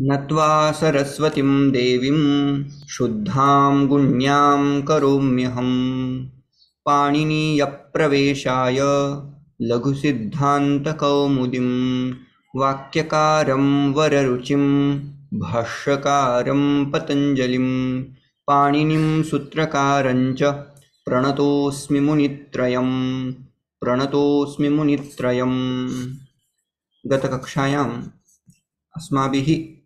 नत्वा सरस्वतीं देवीं शुद्धां गुण्यां करोम्यहं पाणिनीयप्रवेशाय लघुसिद्धान्तकौमुदीं वाक्यकारं वररुचिं भाष्यकारं पतञ्जलिं पाणिनिं सूत्रकारञ्च प्रणतोऽस्मि मुनित्रयम्। गतकक्षायाम् अस्माभिः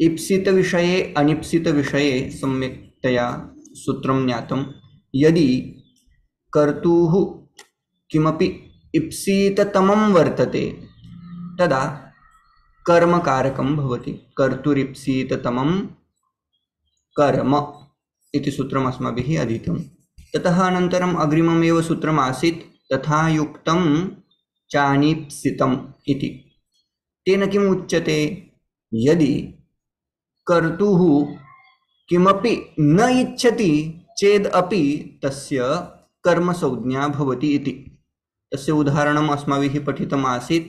ईप्सित विषये अनिप्सित विषये सम्यक्तया सूत्रं ज्ञातं। यदि कर्तुः किमपि ईप्सिततमं वर्तते तदा कर्मकारकं भवति। कर्तुरीप्सिततमं कर्म इति सूत्रम् अस्माभिः अधीतं। ततः अनन्तरम् अग्रिममेव सूत्रम् आसीत् तथा युक्तं चानीप्सितम् इति। तेन किम् उच्यते? यदि कर्तुः किमपि न इच्छति चेदपि तस्य कर्मसंज्ञा भवति इति। तस्य उदाहरणम् अस्माभिः पठितम् आसीत्।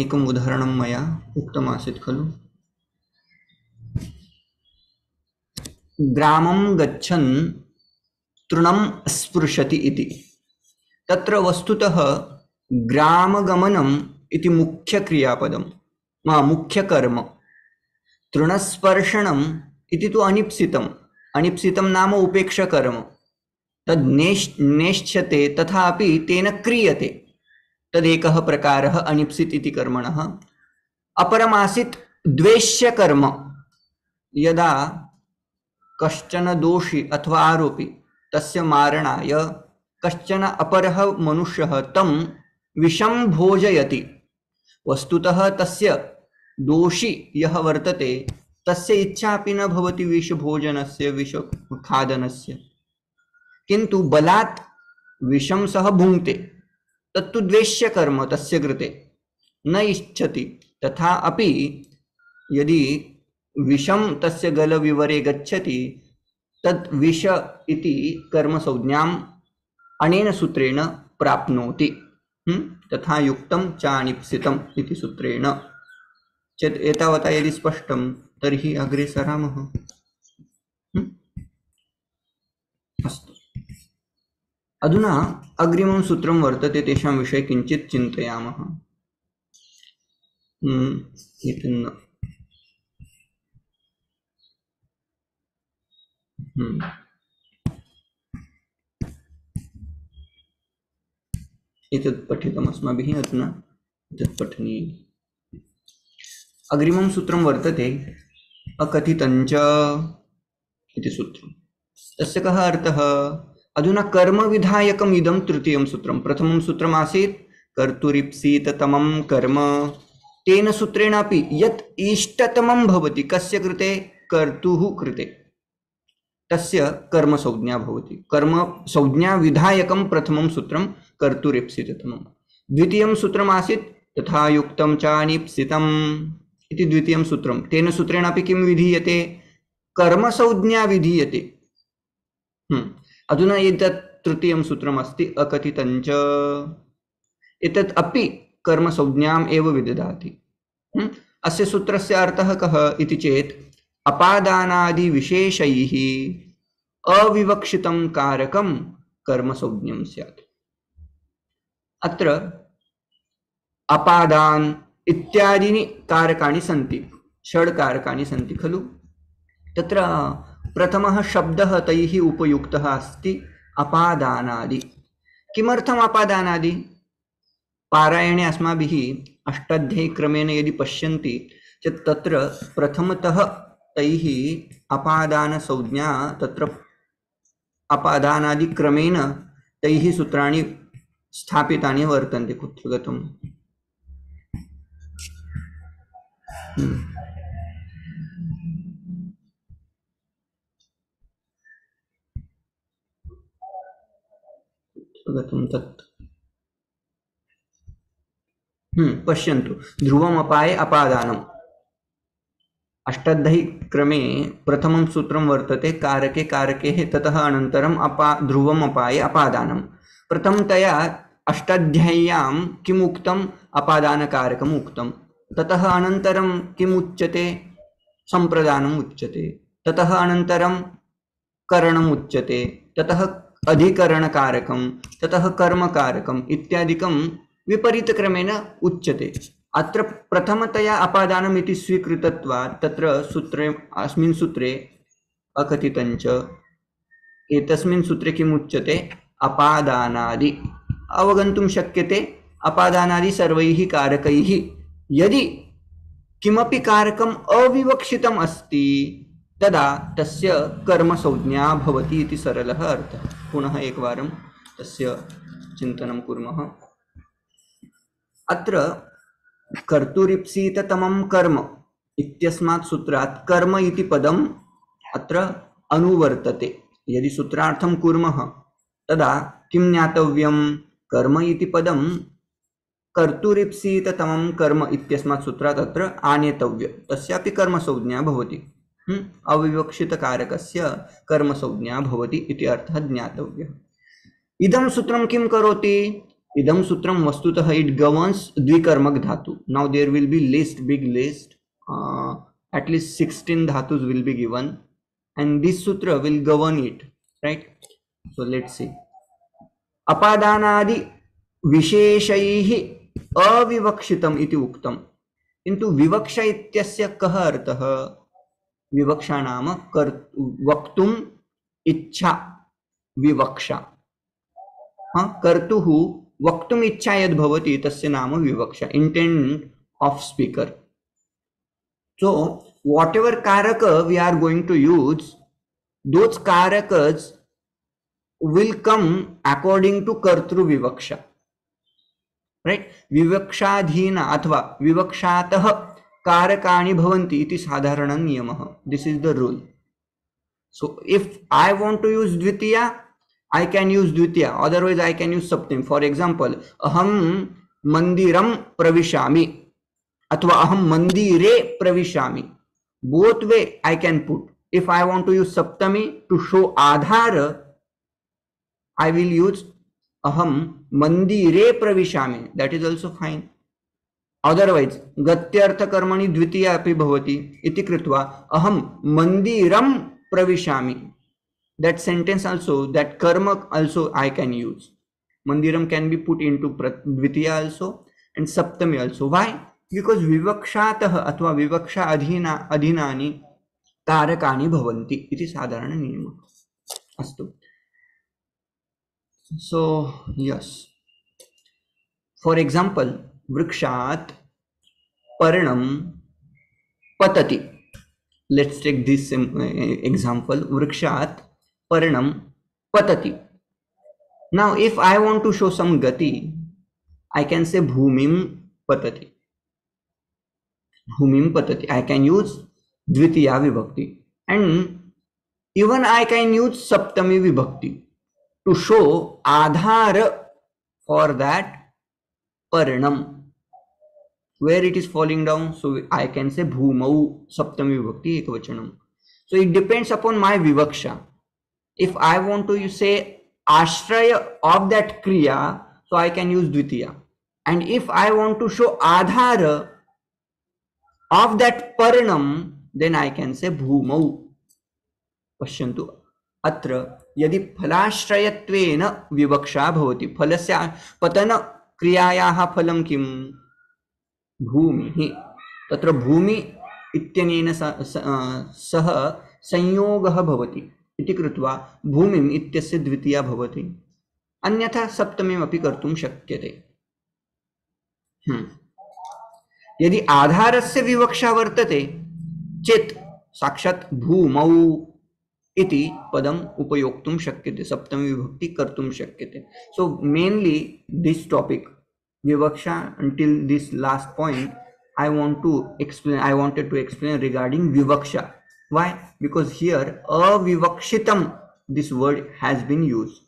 एकम् उदाहरणं मया उक्तम् आसीत् खलु। ग्रामं गच्छन् तृणं स्पृशति इति। तत्र वस्तुतः ग्रामगमनम् इति मुख्यक्रियापदं, मुख्यकर्म। तृणस्पर्शनम् इति तु अनिप्सितम्। अनिप्सितं नाम उपेक्षकर्म। तद् नेष्यते तथापि तेन क्रियते। तदेकः प्रकारः अनिप्सित इति कर्मणः। अपरमासीत् द्वेष्यकर्म। यदा कश्चन दोषी अथवा आरोपी तस्य मारणाय कश्चन अपरः मनुष्यः तं विषं भोजयति। वस्तुतः तस्य दोषी यः वर्तते तस्य इच्छा अपि न भवति विषभोजनस्य, विषखादनस्य, किन्तु बलात् विषं सः भुङ्क्ते। तत्तु द्वेष्यकर्म तस्य कृते, न इच्छति। तथा अपि यदि विषं तस्य गलविवरे गच्छति तद् विष इति कर्मसंज्ञाम् अनेन सूत्रेण प्राप्नोति। तथा युक्तं चानीप्सितम् इति सूत्रेण। चेत् एतावता यदि स्पष्टं तर्हि अग्रे सरामः। अस्तु, अधुना अग्रिमं सूत्रं वर्तते, तेषां विषये किञ्चित् चिन्तयामः। एतत् पठितम् अस्माभिः, अधुना एतत् पठनीयम्। अग्रिमं सूत्रं वर्तते अकथितञ्च इति सूत्रम्। तस्य कः अर्थः? अधुना कर्मविधायकम् इदं तृतीयं सूत्रं। प्रथमं सूत्रम् आसीत् कर्तुरीप्सिततमं कर्म। तेन सूत्रेणापि यत् इष्टतमं भवति कस्य कृते? कर्तुः कृते, तस्य कर्मसंज्ञा भवति। कर्मसंज्ञाविधायकं प्रथमं सूत्रं कर्तुरीप्सिततमं। द्वितीयं सूत्रम् आसीत् तथा युक्तं चानीप्सितम् इति द्वितीयं सूत्रं। तेन सूत्रेणापि किं विधीयते? कर्मसंज्ञा विधीयते। अधुना एतत् तृतीयं सूत्रम् अस्ति अकथितञ्च। एतत् अपि कर्मसंज्ञाम् एव विदधाति। अस्य सूत्रस्य अर्थः कः इति चेत् अपादानादिविशेषैः अविवक्षितं कारकं कर्मसंज्ञं स्यात्। अत्र अपादान इत्यादीनि कारकाणि सन्ति, षड् कारकाणि सन्ति खलु। तत्र प्रथमः शब्दः तैः उपयुक्तः अस्ति अपादानादि। किमर्थम् अपादानादि? पारायणे अस्माभिः अष्टाध्यायीक्रमेण यदि पश्यन्ति चेत् तत्र प्रथमतः तैः अपादानसंज्ञा, तत्र अपादानादिक्रमेण तैः सूत्राणि स्थापितानि वर्तन्ते। कुत्र गतम्? तत् पश्यन्तु, ध्रुवमपाये अपादानम्। अष्टाध्यायीक्रमे प्रथमं सूत्रं वर्तते कारके कारके, ततः अनन्तरम् ध्रुवमपाये अपादानं। प्रथमतया अष्टाध्याय्यां किम् उक्तम्? अपादानकारकम् उक्तं। ततः अनन्तरं किम् उच्यते? संप्रदानम् उच्यते। ततः अनन्तरं करणम् उच्यते। ततः अधिकरणकारकं, ततः कर्मकारकम् इत्यादिकं विपरीतक्रमेण उच्यते। अत्र प्रथमतया अपादानम् इति स्वीकृतत्वात् तत्र सूत्रे, अस्मिन् सूत्रे अकथितञ्च, एतस्मिन् सूत्रे किम् उच्यते? अपादानादि। अवगन्तुं शक्यते अपादानादि सर्वैः कारकैः यदि किमपि कारकम् अविवक्षितम् अस्ति तदा तस्य कर्मसंज्ञा भवति इति सरलः अर्थः। पुनः एकवारं तस्य चिन्तनं कुर्मः। अत्र कर्तुरीप्सिततमं कर्म इत्यस्मात् सूत्रात् कर्म इति पदम् अत्र अनुवर्तते। यदि सूत्रार्थं कुर्मः तदा किं ज्ञातव्यं? कर्म इति पदं कर्तुरीप्सिततमं कर्म इत्यस्मात् सूत्रात् अत्र आनेतव्यं। तस्यापि कर्मसंज्ञा भवति। अविवक्षितकारकस्य कर्मसंज्ञा भवति इति अर्थः ज्ञातव्यः। इदं सूत्रं किं करोति? इदं सूत्रं वस्तुतः इट गवर्न्स द्विकर्मक धातु. Now there will be list, big list, at least 16 dhatus will be given and this sutra will govern it, right? So let's see. अपादानादि विशेषैः अविवक्षितम् इति उक्तम्। किन्तु विवक्षा इत्यस्य कः अर्थः? विवक्षा नाम वक्तुम् इच्छा, विवक्षा। कर्तुः वक्तुम् इच्छा यद् भवति तस्य नाम विवक्षा, intent of speaker. So whatever karaka we are going to use, those karakas will come according to kartru vivaksha, right? विवक्षाधीना अथवा विवक्षातः कारकाणि भवन्ति इति साधारणः नियमः. This is the rule. So if I want to use Dwitiya, I can use Dwitiya, otherwise I can use Saptami. For example, अहं मंदिरं प्रविशामि अथवा अहं मंदिरे प्रविशामि. Both way I can put. If I want to use saptami to show adhar, I will use aham mandire pravishami. That is also fine. Otherwise, gatyartha karmani dvitiya api bhavati iti kritva aham mandiram pravishami. That sentence also, that karma also I can use. Mandiram can be put into dvitiya also and saptami also. Why? Because विवक्षातः अथवा विवक्षा अधीनानि कारकानि भवन्ति इति साधारण नियमः. अस्तु. So yes, for example, वृक्षात् पर्णं पतति. Let's take this example. वृक्षात् पर्णं पतति. Now if I want to show some gati, I can say bhumim patati. Bhumim patati. I can use dvitiya vibhakti, and even I can use saptami vibhakti to show adhar for that parinam, where it is falling down. So I can say bhumau saptami vibhakti ekvachanam. So it depends upon my vivaksha. If I want to say ashraya of that kriya, so I can use dvitiya, and if I want to show adhar of that parinam, then I can say bhumau. पश्यन्तु अत्र यदि फलाश्रयत्वेन विवक्षा भवति, फलस्य पतन क्रियायाः फलं किं? भूमिः. तत्र भूमि इत्यनेन सह संयोगः भवति इति कृत्वा भूमिम् इत्यस्य द्वितीया भवति. अन्यथा सप्तमीमपि कर्तुं शक्यते. यदि आधारस्य विवक्षा वर्तते चेत् साक्षात् भूमौ इति पदम् उपयोक्तुं शक्यते, सप्तमी विभक्ति कर्तुं शक्यते. So mainly this topic vivaksha, until this last point I wanted to explain regarding vivaksha. Why? Because here avivakshitam, this word has been used.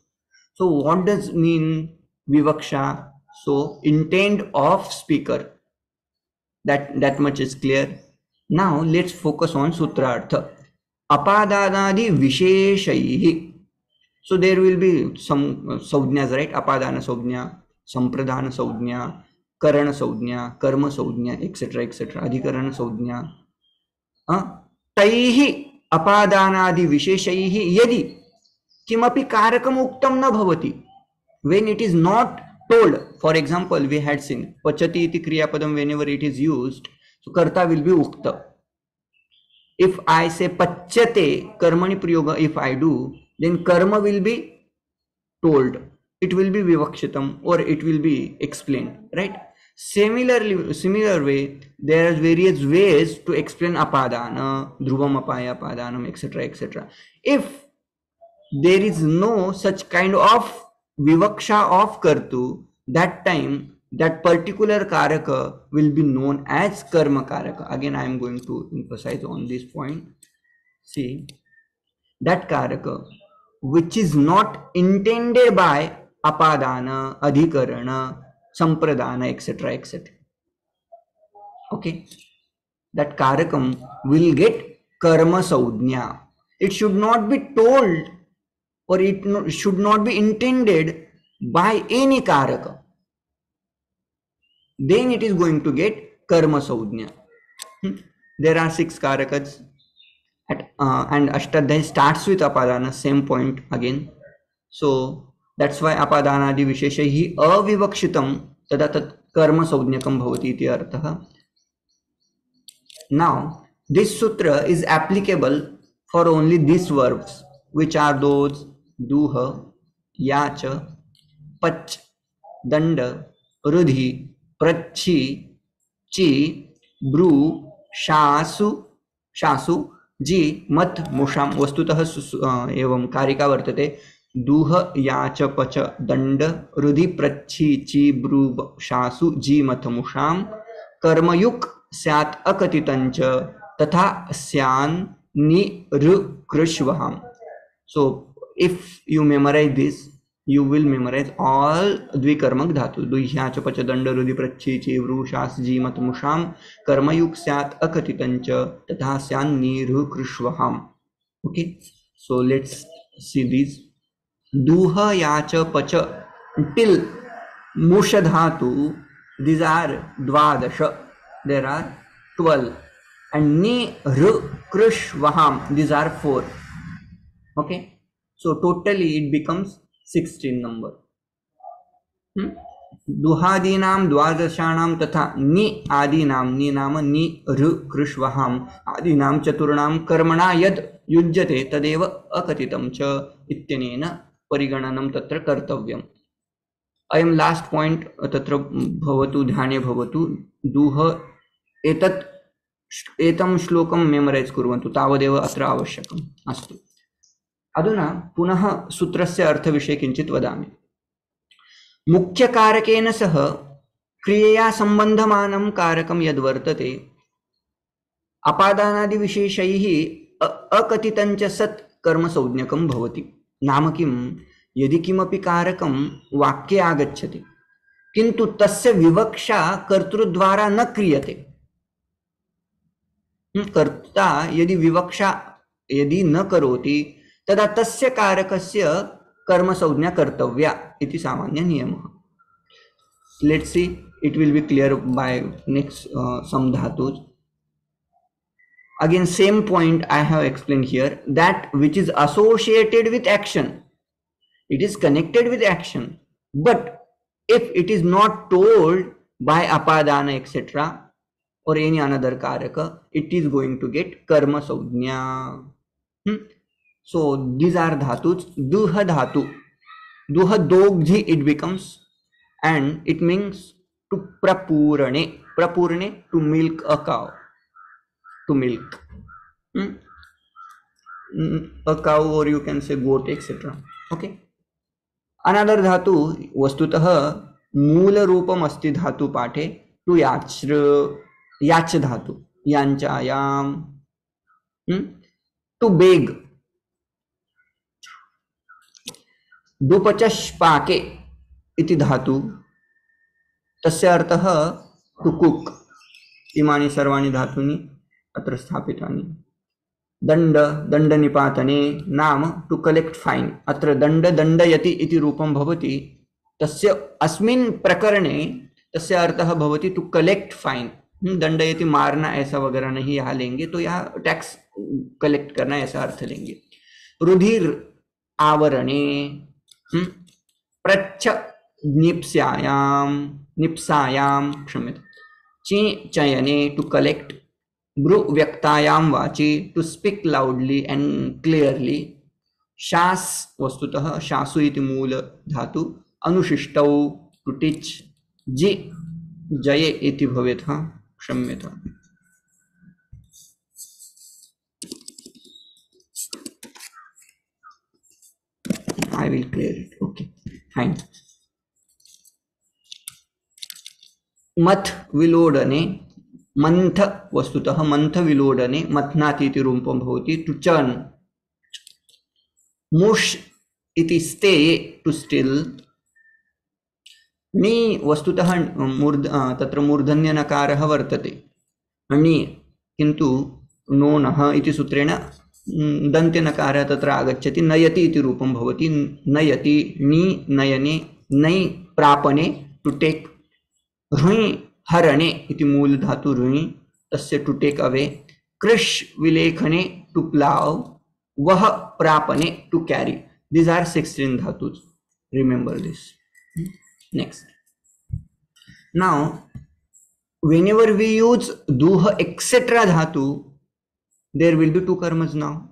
So what does mean vivaksha? So intent of speaker. That much is clear. Now let's focus on sutrartha. Apadanadi visheshaihi. So there will be some saujnas, right? Apadana saujna, संप्रदान संज्ञा, करण संज्ञा, कर्म संज्ञा etcetera etcetera, अधिकरण संज्ञा। तैः अपादानादि विशेषैः यदि किमपि कारकम् उक्तं न भवति, when it is not told, for example we had seen pachati iti kriyapadam, whenever it is used, so karta will be ukta. If I say pachyate karmani prayoga, if I do, then karma will be told, it will be vivakshitam, or it will be explained, right? Similar way, there are various ways to explain apadana, dhruvam apaya apadanam, etc., etc. If there is no such kind of vivaksha of kartu, that time that particular karaka will be known as karma karaka. Again, I am going to emphasize on this point. See, that karaka which is not intended by apadana, adhikarana, sampradana, etc., etc. Okay, that karakam will get karma saudhnya. It should not be told, or it should not be intended by any karaka. Then it is going to get karma saudhnya. There are 6 karakas, and Ashtadhyayi starts with apadana, same point again. So that's why apadanadi visheshaihi avivakshitam tada tat karma saudhnyakam bhavati iti artha. Now this sutra is applicable for only these verbs, which are those duha, yacha, pach, danda, rudhi, prachi, chi, bru, shasu, जी, मत, मुषाम. वस्तुतः एवं कारिका वर्तते दुह, याच, पच, दंड, रुधि, प्रच्छी, ची, Bru, शासु, जी, मत, मुषाम. कर्मयुक् स्यात् अकथितञ्च तथा स्यान् नि ऋ कृष्वहाम. So if you memorize this, you will memorize all द्विकर्मक धातु. दुह्याच, पच, दंड, रुधि, प्रच्छी, ची, ब्रू, शास, जी, मत, मुषाम. कर्मयुक् स्यात् अकथितञ्च तथा स्यान् नि ऋ कृष्वहाम. Okay, so let's see these. Duha, yacha, pacha till mush dhatu, these are dvadasha, there are 12, and ni ru krish vaham, these are 4. Okay, so totally it becomes 16 number. दुहादीनाम द्वादशानाम तथा नि आदीनाम, नि नाम नि ऋ कृष्वहाम, आदीनाम चतुर्णाम कर्मणा यद युज्यते तदेव अकथितं च इत्यनेन परिगणनं तत्र कर्तव्यम्. अयं लास्ट पॉइंट तत्र भवतु, ध्याने भवतु. दुह एतं श्लोकं मेमोरैज कुर्वन्तु, तावदेव अत्र आवश्यकम्. अस्तु, अधुना पुनः सूत्रस्य अर्थविषये किञ्चित् वदामि. मुख्य कारकेन सह क्रियया संबंधमानं कारकं यद्वर्तते अपादानादि विशेषैः अकथितञ्च सत् कर्म संज्ञकं भवति. नाम किं, यदि किमपि कारकं वाक्ये आगच्छति किन्तु तस्य विवक्षा कर्तृद्वारा न क्रियते, कर्ता यदि विवक्षा यदि न करोति तदा तस्य कारकस्य कर्म संज्ञा कर्तव्या इति सामान्य नियमः. Let's see, it will be clear by next some dhatus. Again, same point I have explained here, that which is associated with action, it is connected with action, but if it is not told by apadana etc. or any another karaka, it is going to get karma saujnya. So these are dhatus. Duha dhatu, duha dogji it becomes, and it means to prapurane, prapurane, to milk a cow, to milk a cow, or you can say goat etc. Okay, another dhatu vastutah मूल रूपम अस्ति धातु पाठे to याच धातु यांचायाम. To beg, दुपचष्पाके इति धातु, तस्य अर्थः टू कुक. इमानि सर्वाणि धातूनि अत्र स्थापितानि. दंड, दंड निपातने नाम टू कलेक्ट फाइन. अत्र दंड दंडयति इति रूपं भवति, तस्य अस्मिन् प्रकरणे तस्य अर्थः भवति टू कलेक्ट फाइन। दंडयति मारना ऐसा वगैरह नहीं यहाँ लेंगे, तो यहाँ टैक्स कलेक्ट करना ऐसा अर्थ लेंगे। रुधिर आवरणे, प्रच्छ निप्सायाम क्षम्यतां, चयने टू कलेक्ट, ब्रु व्यक्तायां वाचि to speak loudly and clearly, शास वस्तुतः शासु इति मूल धातु, अनुशिष्टौ टू टीच, जि जये इति भवेत्, क्षम्यताम्। I will clear it. Okay, fine. मथ विलोडने, मंथ वस्तुतः मंथ विलोडने, मथनाति इति रूपं भवति टू चर्न, मुष इति स्टे टू स्टिल, णी वस्तुतः तत्र मूर्धन्य नकारः वर्तते, णी किन्तु नोनः इति सूत्रेण दन्त्य नकारः तत्र आगच्छति, नयति इति रूपं भवति, नयति, नी नयने, नै प्रापणे टू टेक, ऋञि हरणे इति मूल धातु ऋञि, तस्य टू टेक अवे, कृष विलेखने टू प्लाव, वह प्रापणे to carry. These are 16 dhatus. Remember this. Next. Now, whenever we use duha etc. dhatu, there will be two karmas now.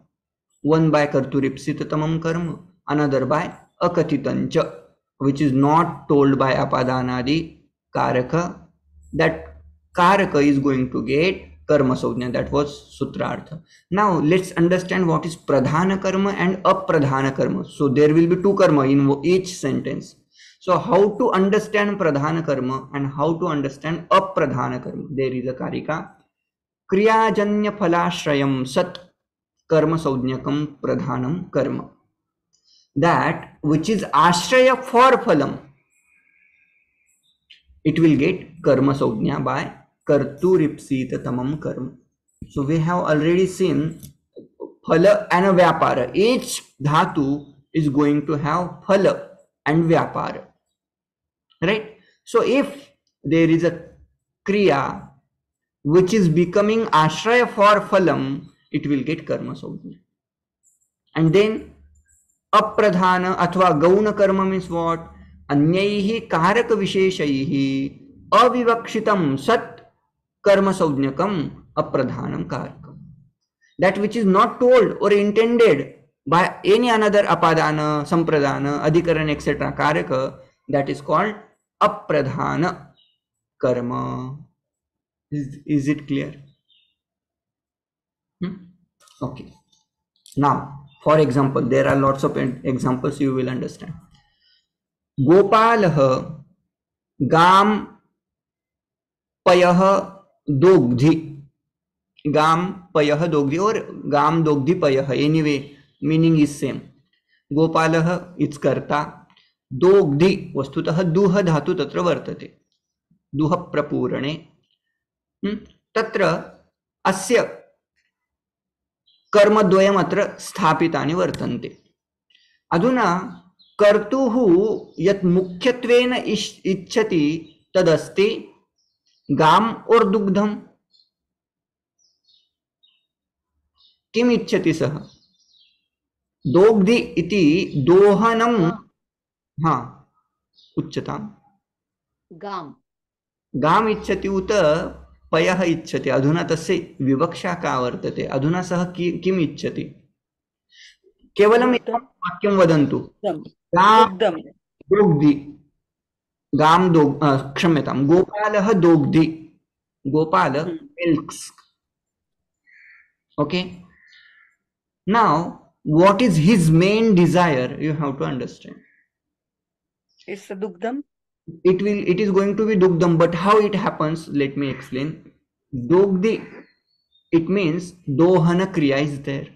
One by karturipsitatamam karma, another by akatitancha, which is not told by apadanadi karaka. That karaka is going to get karma saujna. That was sutrartha. Now let's understand what is pradhana karma and apradhana karma. So there will be two karma in each sentence. So how to understand pradhana karma and how to understand apradhana karma? There is a karika. Kriyajanya phalashrayam sat karma saujnyakam pradhanam karma. That which is ashraya for phalam, it will get karma saujnya by karturipsitatamam karma. So we have already seen phala and a vyapara. Each dhatu is going to have phala and vyapara, right? So if there is a kriya which is becoming ashraya for phalam, it will get karma saujnya. And then apradhana athva gauna karma means what? Anyaihi karaka visheshaihi avivakshitam sat karma saujnyakam apradhanam karakam. That which is not told or intended by any another apadana, sampradana, adhikaran, etc. karaka, that is called apradhana karma. Is it clear? Okay. Now, for example, there are lots of examples you will understand. गोपालः गाम पयः दोग्धि, गाम पयः दोग्धि और गाम दोग्धि पयः, anyway meaning is same. गोपालः is कर्ता, दोग्धि वस्तुतः दुह धातु तत्र वर्तते, दुह प्रपूरणे. तत्र अस्य कर्मद्वयम् अत्र स्थापितानि वर्तन्ते. अधुना कर्तुः यत् मुख्यत्वेन इच्छति तदस्ति गाम और दुग्धम. किम इच्छति सः? दोग्धि इति दोहनम, हाँ उच्यताम्. गाम गाम इच्छति उत पयः इच्छति. अधुना तस्य विवक्षा का वर्तते? अधुना सः किम इच्छति? केवलम् एकं वाक्यं वदन्तु. दोग्धि, गाम क्षम्यतां, गोपालः दोग्धि, Gopal milks. Okay, now what is his main desire? You have to understand. It's the dugdam. It is going to be dugdam, but how it happens? Let me explain. Dogdi, it means dohana kriya is there.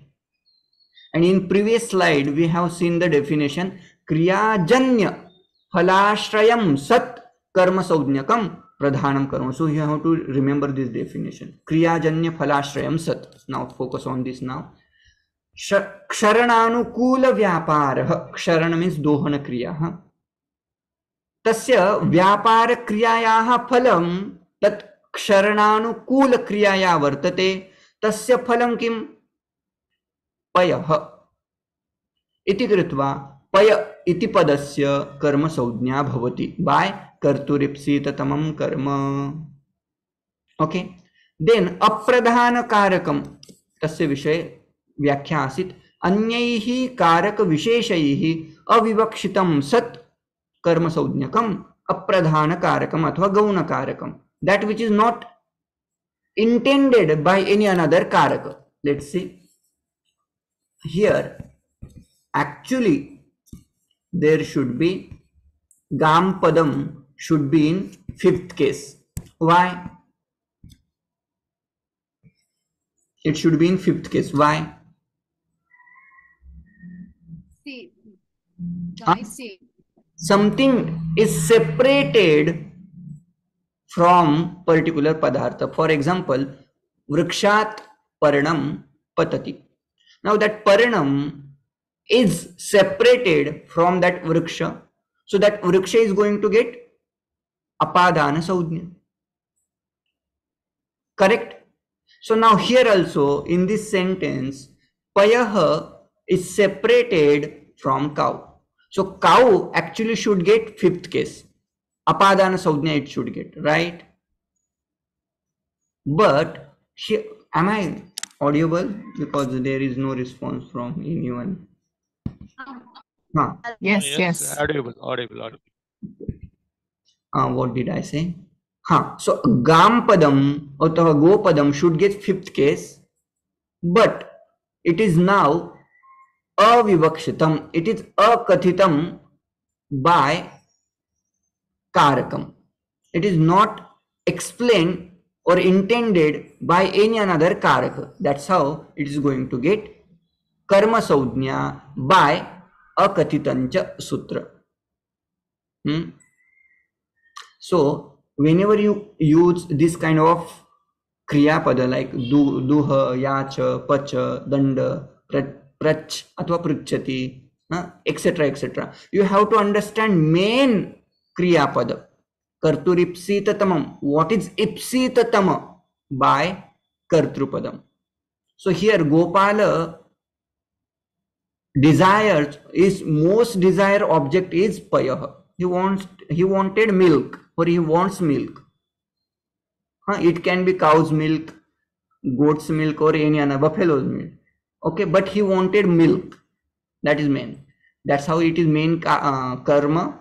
And in previous slide we have seen the definition. Kriyajanya phalashrayam sat karma saujnyakam pradhanam karma. So you have to remember this definition. Kriyajanya phalashrayam sat. Now focus on this now. Ksharananukula vyaparah. Ksharana means dohana kriya. तस्य व्यापारक्रियायाः फलं तत् क्षरणानुकूलक्रियाया वर्तते, तस्य फलं किं? पयः इति कृत्वा पय इति पदस्य कर्मसंज्ञा भवति बाय कर्तुरिप्सिततमं कर्म. ओके, देन अप्रधानकारकं तस्य विषये व्याख्या आसीत्. अन्यैः कारकविशेषैः अविवक्षितं सत् कर्मसंज्ञकम् अप्रधानकारकम् अथवा गौणकारकं, that which is not intended by any another karaka. Let's see here. Actually, there should be gam padam should be in fifth case. Why? It should be in fifth case. Why? See. Huh? Choice C. Something is separated from particular padartha. For example, vrikshat paranam patati. Now that paranam is separated from that vriksha, so that vriksha is going to get apadana saujnya. Correct? So now here also in this sentence, payah is separated from cow. So cow actually should get fifth case. Apadana saujnya it should get, right? But here, am I audible? Because there is no response from anyone. Huh. Yes. Audible. What did I say? Huh. So gam padam or go padam should get fifth case, but it is now avivakshitam. It is akathitam by karakam. It is not explained or intended by any another karaka. That's how it is going to get karma saujnya by akathitancha sutra. So whenever you use this kind of kriya pada like duha, yacha, pacha, danda, prach athwa pruchati, etc., etc., you have to understand main kriya pada. Karturipsitatamam. What is ipsitatama? By kartrupadam. So here Gopala desires, his most desired object is payah. He wanted milk, or he wants milk. It can be cow's milk, goat's milk, or any other buffalo's milk. Okay, but he wanted milk. That is main. That's how it is main karma.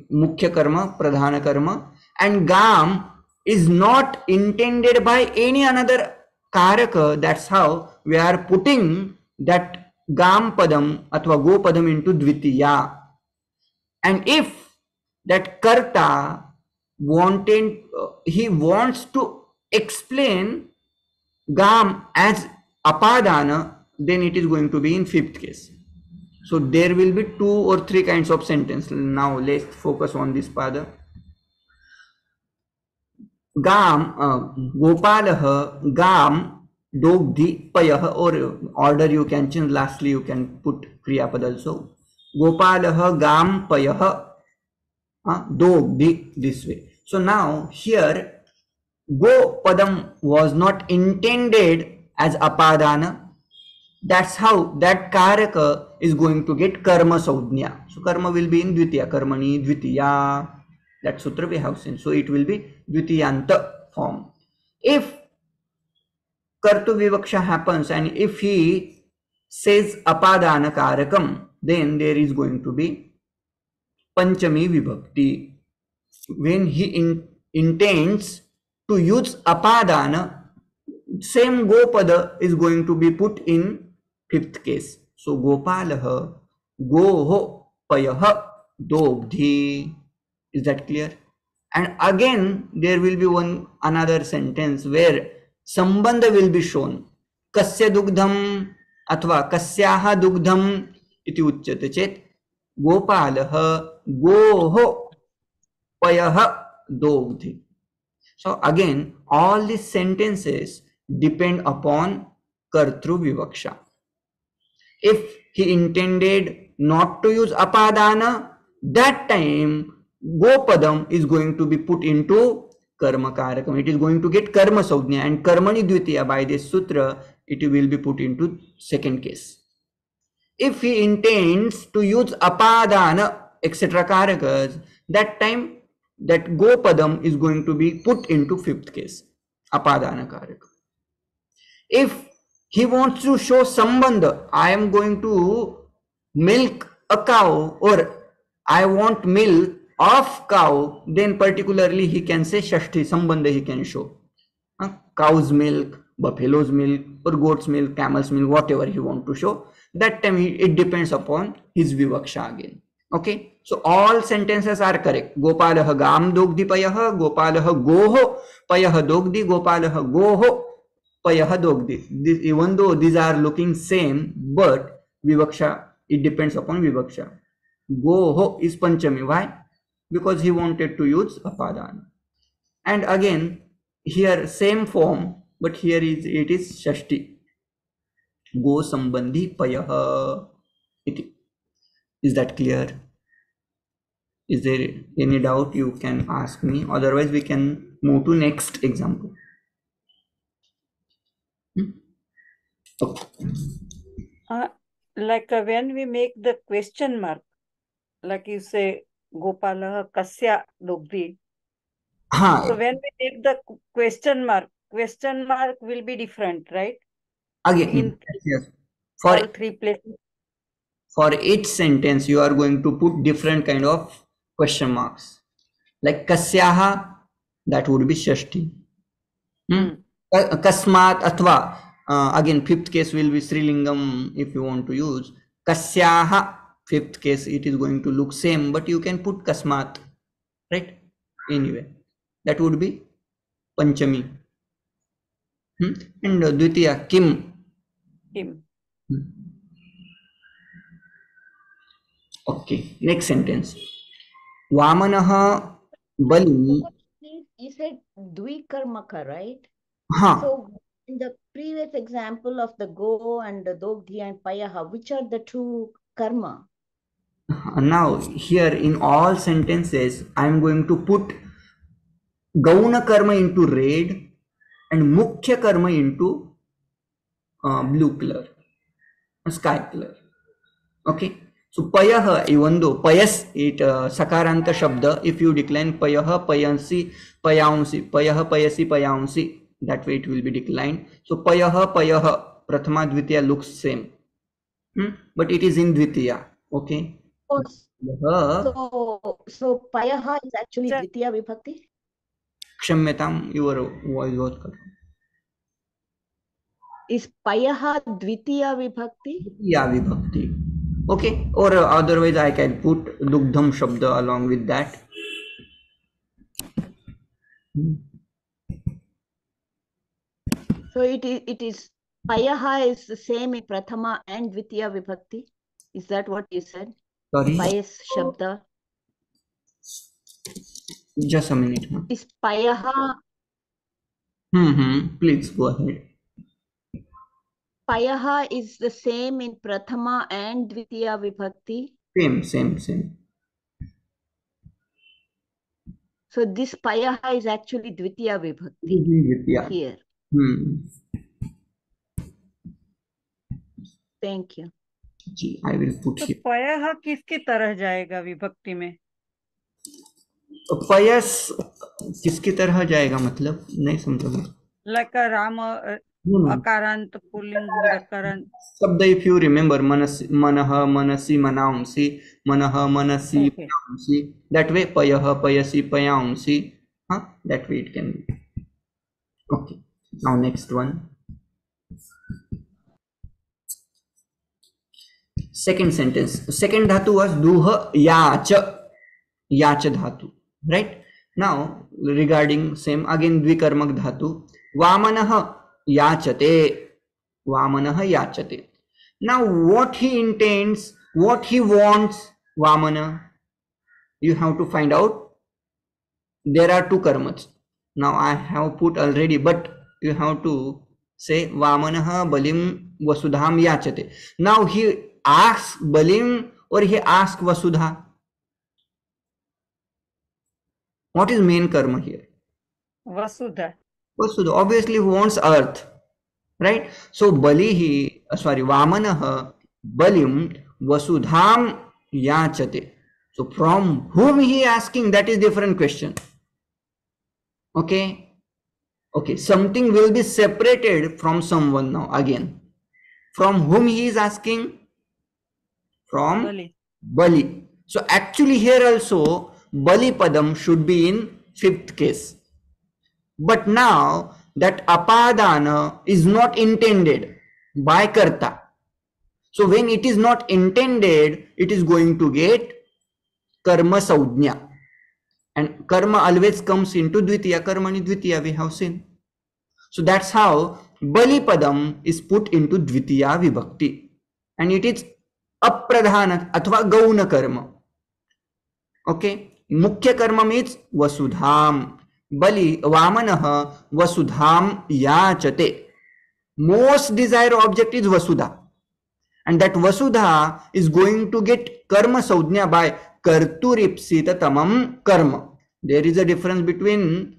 Mukhya karma, pradhana karma, and gam is not intended by any another karaka. That's how we are putting that gam padam athwa go padam into dvitiya. And if that karta he wants to explain gam as apadana, then it is going to be in fifth case. So there will be 2 or 3 kinds of sentence. Now let's focus on this pada. Gam, Gopalah, Gam, Dogdhi, Payah, or order you can change. Lastly, you can put Kriya Pada also. Gopalah, Gam, Payah, Dogdhi, this way. So now here, Go Padam was not intended as Apadana. That's how that karaka is going to get karma saujnya. So karma will be in dvitiya, karmani dvitiya. That sutra we have seen. So it will be dvitiyanta form. If kartu vivaksha happens and if he says apadana karakam, then there is going to be panchami vibhakti. When he intends to use apadana, same gopada is going to be put in fifth case. So Gopalah, Goho, Payah, Dogdhi. Is that clear? And again there will be another sentence where sambandha will be shown. Kasya dugdham athva kasyaha dugdham iti uchyate chet Gopalah, Goho, Payah, Dogdhi. So again all these sentences depend upon kartru vivaksha. If he intended not to use apadana, that time Gopadam is going to be put into karma karakam. It is going to get karma saujnya, and karmani dvitiya, by this sutra it will be put into second case. If he intends to use apadana etc. karakas, that time that gopadam is going to be put into fifth case, apadana karaka. If he wants to show sambandha, I am going to milk a cow, or I want milk of cow, then particularly he can say shashti sambandha he can show. Cow's milk, buffalo's milk, or goat's milk, camel's milk, whatever he want to show. That time it depends upon his vivaksha again. Okay, so all sentences are correct. Gopalah gam dogdi payah, gopalah goho payah dogdi, gopalah goho payah dogdi. Even though these are looking same, but vivaksha, it depends upon vivaksha. Goho is panchami. Why? Because he wanted to use apadana. And again, here same form, but here it is shashti. Go sambandhi payah iti. Is that clear? Is there any doubt? You can ask me. Otherwise, we can move to next example. Okay. When we make the question mark, like you say, Gopalah kasya dogdi. So when we make the question mark will be different, right? Again, In yes. all three places. For each sentence, you are going to put different kind of question marks. Like kasyaha, that would be shashti. Kasmat athva, again fifth case will be Srilingam if you want to use. Kasyaha, fifth case, it is going to look same, but you can put kasmat, right? Anyway, that would be panchami. And dvitiya, kim. Okay, next sentence. Vamanaha bali. You said dvikarmaka, right? Huh. So in the previous example of the go and the dogdi and payaha, which are the two karma? Now here in all sentences, I am going to put gauna karma into red and mukhya karma into blue color, sky color. Okay. So payah, even though payas, it sakaranta shabda, if you decline payah, payansi, payaunsi, payah, payasi, payaunsi, that way it will be declined. So payah, prathama, dvitiya looks same, but it is in dvitiya. Okay. So payaha is actually dvitiya vibhakti? Kshamyatam, your voice was cut. Is payaha dvitiya vibhakti? Yeah, vibhakti. Okay, or otherwise I can put dugdham shabda along with that. So it is payaha is the same in prathama and dvitiya vibhakti. Is that what you said? Sorry. Payas shabda. Just a minute. Is payaha? Please go ahead. Payaha is the same in prathama and dvitiya vibhakti. Same. So this payaha is actually dvitiya vibhakti here. Thank you. I will put तो here. पयः किसकी तरह जाएगा विभक्ति में? पयस किसकी तरह जाएगा मतलब नहीं समझा. Like a राम अकारांत पुल्लिंग अकारांत शब्द, if you remember, manah manasi manaumsi, manah manasi manaumsi, that way payah payasi payaumsi, that way it can be. Okay, now next one. Second sentence, second dhatu was duha yacha dhatu, right? Now regarding same, again dvikarmak dhatu, vamanah yachate. Now what he intends, what he wants, Vamana, you have to find out. There are two karmas. Now I have put already, but you have to say Vamanah balim vasudham yachate. Now he asks balim or he asks vasudha. What is main karma here? Vasudha. Vasudha. Obviously wants earth, right? So Vamanah Balim Vasudham Yachate. So from whom he asking, that is different question. Okay. Okay, something will be separated from someone now again. From whom he is asking? From Bali. So actually here also Bali Padam should be in fifth case. But now that apadana is not intended by karta. So when it is not intended, it is going to get karma saudhnya. And karma always comes into dvitiya, karmani dvitiya, we have seen. So that's how Bali Padam is put into dvitiya vibhakti. And it is apradhana athva gauna karma. Okay. Mukhya karma means vasudham. Bali Vamanah vasudham yachate. Most desired object is vasudha. And that vasudha is going to get karma saudhnya by karturipsita tamam karma. There is a difference between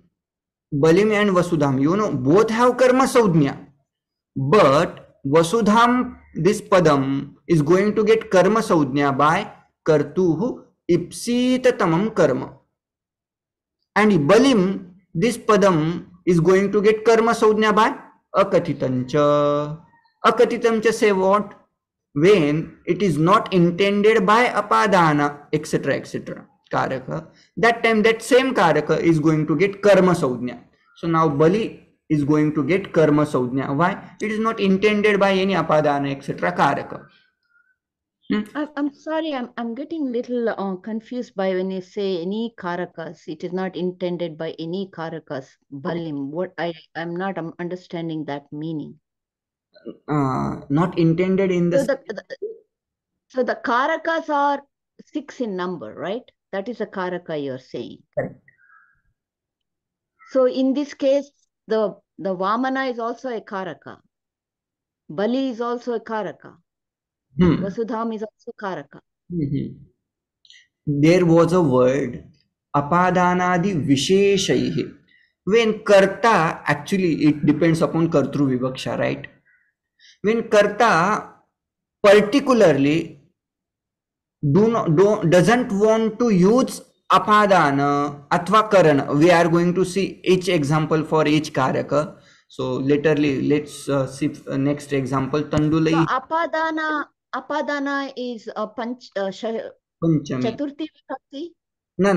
Balim and Vasudham. You know, both have karma saudhnya. But Vasudham, this padam, is going to get karma saudhnya by kartuhu ipsita tamam karma. And Balim, this padam, is going to get karma saudhnya by akatitancha. Akatitancha say what? When it is not intended by apadana, etc., etc., karaka, that time that same karaka is going to get karma saudhnya. So now Bali is going to get karma saudhnya. Why? It is not intended by any apadana, etc., karaka. I'm sorry, I'm getting little confused by when you say any karakas. It is not intended by any karakas. Balim. What I'm not understanding that meaning. Not intended in the so the karakas are 6 in number, right? That is a karaka you're saying. Correct. So in this case, the Vamana is also a karaka. Bali is also a karaka. Vasudham is also karaka. There was a word apadanadi visheshaihi. When karta, actually it depends upon kartru vivaksha, right? When karta particularly doesn't want to use apadana athva karana, we are going to see each example for each karaka. So laterly, let's see next example. Tandulai. So apadana is a Panchami. Chaturthi Vibhakti? No.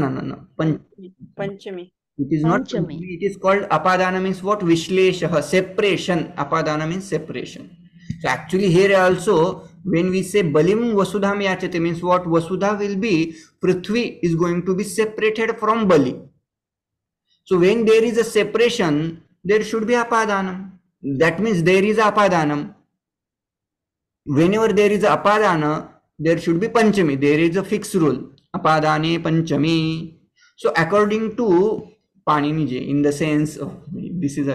Panchami. It is not Panchami. It is called apadana means what? Vishlesha, separation. Apadana means separation. So actually here also when we say Balim Vasudham Yachate means what? Vasudha will be, Prithvi is going to be separated from Bali. So when there is a separation, there should be apadanam. That means there is apadanam. Whenever there is apadana, there should be Panchami. There is a fixed rule. Apadane Panchami. So according to Paniniji, in the sense of, this is a